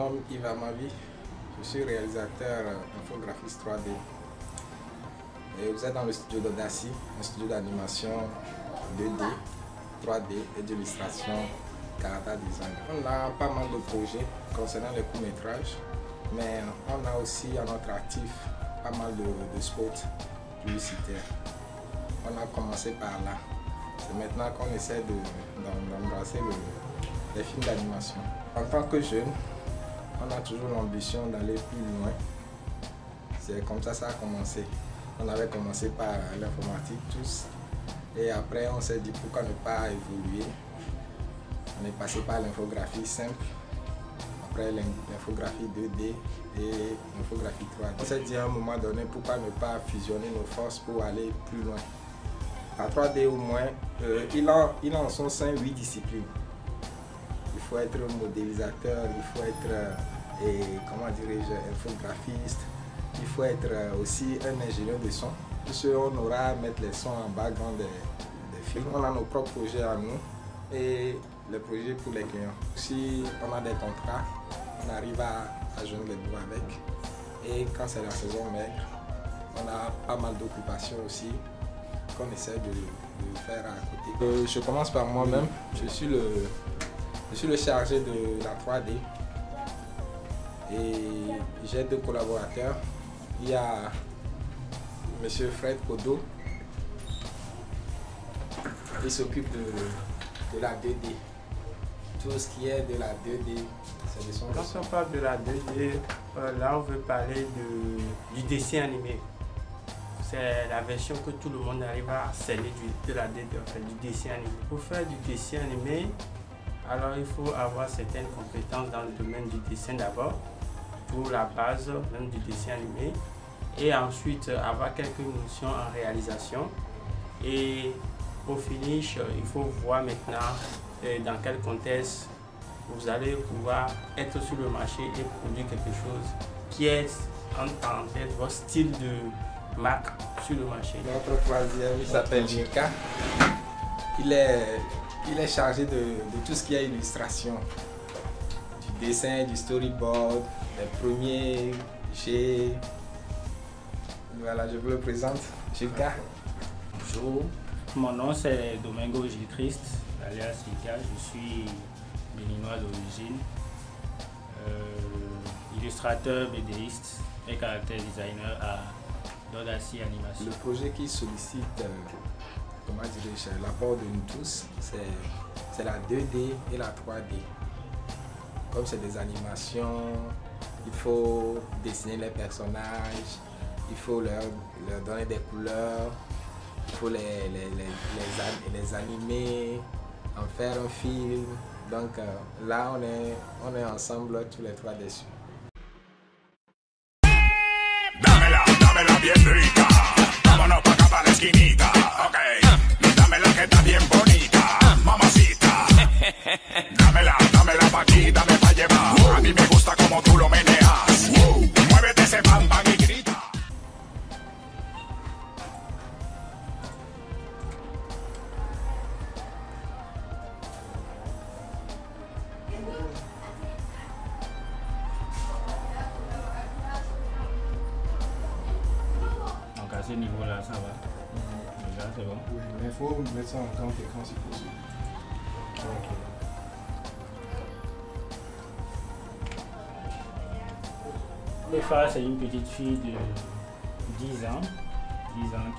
nomme Yves Amavi, je suis réalisateur infographiste 3D. Et vous êtes dans le studio d'Audacy, un studio d'animation 2D, 3D et d'illustration Karata Design. On a pas mal de projets concernant les courts-métrages, mais on a aussi à notre actif pas mal de spots publicitaires. On a commencé par là. C'est maintenant qu'on essaie d'embrasser les films d'animation. En tant que jeune, on a toujours l'ambition d'aller plus loin. C'est comme ça que ça a commencé. On avait commencé par l'informatique tous. Et après, on s'est dit pourquoi ne pas évoluer. On est passé par l'infographie simple. Après l'infographie 2D et l'infographie 3D. On s'est dit à un moment donné pourquoi ne pas fusionner nos forces pour aller plus loin. La 3D au moins, il a en son sein 8 disciplines. Il faut être modélisateur, il faut être, comment dirais-je, infographiste, il faut être aussi un ingénieur de son. On aura à mettre les sons en background des films. On a nos propres projets à nous et les projets pour les clients. Si on a des contrats, on arrive à joindre les bouts avec. Et quand c'est la saison maigre, on a pas mal d'occupations aussi qu'on essaie de faire à côté. Je commence par moi-même. Je suis le chargé de la 3D et j'ai 2 collaborateurs. Il y a M. Fred Kodo, il s'occupe de la 2D. Tout ce qui est de la 2D, c'est de son ressort. Quand on parle de la 2D, là on veut parler du dessin animé. C'est la version que tout le monde arrive à cerner de la 2D, en fait, du dessin animé. Pour faire du dessin animé, alors il faut avoir certaines compétences dans le domaine du dessin d'abord, pour la base même du dessin animé, et ensuite avoir quelques notions en réalisation. Et au finish, il faut voir maintenant dans quel contexte vous allez pouvoir être sur le marché et produire quelque chose qui est en tête votre style de marque sur le marché. Notre troisième, il s'appelle Jirka. Il est chargé de tout ce qui est illustration, du dessin, du storyboard, les premiers jets. Voilà, je vous le présente, Jirka. Bonjour, mon nom c'est Domingo Gilchrist, alias Jirka. Je suis béninois d'origine, illustrateur, BDiste et caractère designer à d'Audacy Animation. Le projet qui sollicite comment dirais-je, l'apport de nous tous, c'est la 2D et la 3D. Comme c'est des animations, il faut dessiner les personnages, il faut leur donner des couleurs, il faut les animer, en faire un film. Donc là, on est ensemble tous les 3 dessus. Dámela bien rica, vámonos pa' acá pa' la esquinita, ok. Dámela que está bien bonita, mamacita. Dámela pa' aquí, dame pa' llevar. A mí me gusta como tú lo meneas. Muévete ese bam bam y grita. À ce niveau-là, ça va. Déjà, c'est bon. Oui, mais il faut mettre ça en grand écran si possible. Ok. Lefa, c'est une petite fille de 10 ans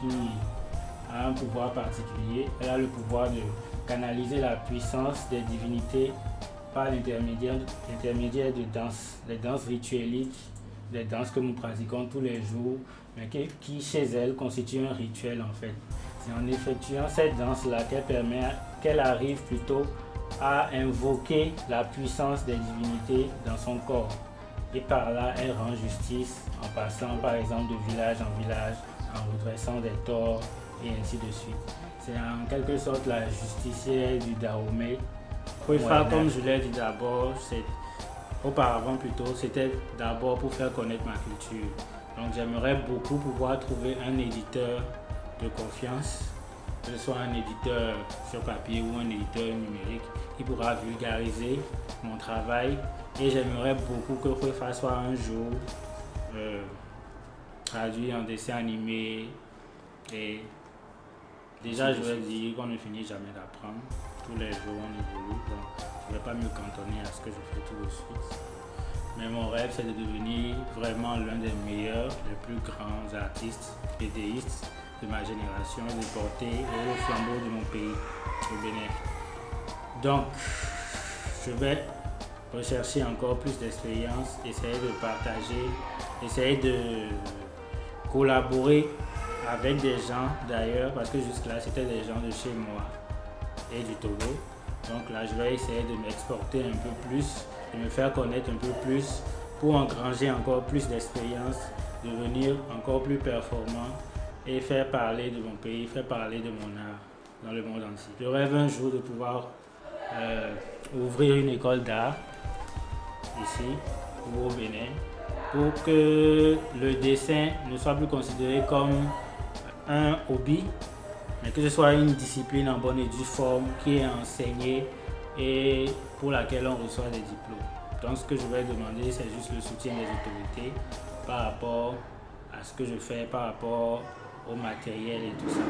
qui a un pouvoir particulier. Elle a le pouvoir de canaliser la puissance des divinités par l'intermédiaire de danses, les danses ritueliques, des danses que nous pratiquons tous les jours, mais qui chez elle constituent un rituel en fait. C'est en effectuant cette danse-là qu'elle arrive plutôt à invoquer la puissance des divinités dans son corps. Et par là, elle rend justice en passant par exemple de village en village, en redressant des torts et ainsi de suite. C'est en quelque sorte la justicière du Dahomey. Comme je l'ai dit d'abord, auparavant plutôt, c'était d'abord pour faire connaître ma culture. Donc j'aimerais beaucoup pouvoir trouver un éditeur de confiance que ce soit un éditeur sur papier ou un éditeur numérique, qui pourra vulgariser mon travail. Et j'aimerais beaucoup que Khwefa soit un jour traduit en dessin animé. Et déjà, je vais dire qu'on ne finit jamais d'apprendre. Tous les jours, on évolue. Donc, je ne vais pas me cantonner à ce que je fais tout de suite. Mais mon rêve, c'est de devenir vraiment l'un des meilleurs, les plus grands artistes, BDistes de ma génération, et de porter le flambeau de mon pays, le Bénin. Donc, je vais rechercher encore plus d'expérience, essayer de partager, essayer de collaborer avec des gens d'ailleurs, parce que jusque-là, c'était des gens de chez moi et du Togo. Donc là, je vais essayer de m'exporter un peu plus, de me faire connaître un peu plus pour engranger encore plus d'expérience, devenir encore plus performant et faire parler de mon pays, faire parler de mon art dans le monde entier. Je rêve un jour de pouvoir ouvrir une école d'art ici ou au Bénin pour que le dessin ne soit plus considéré comme un hobby, mais que ce soit une discipline en bonne et due forme qui est enseignée et pour laquelle on reçoit des diplômes. Donc ce que je vais demander, c'est juste le soutien des autorités par rapport à ce que je fais, par rapport au matériel et tout ça.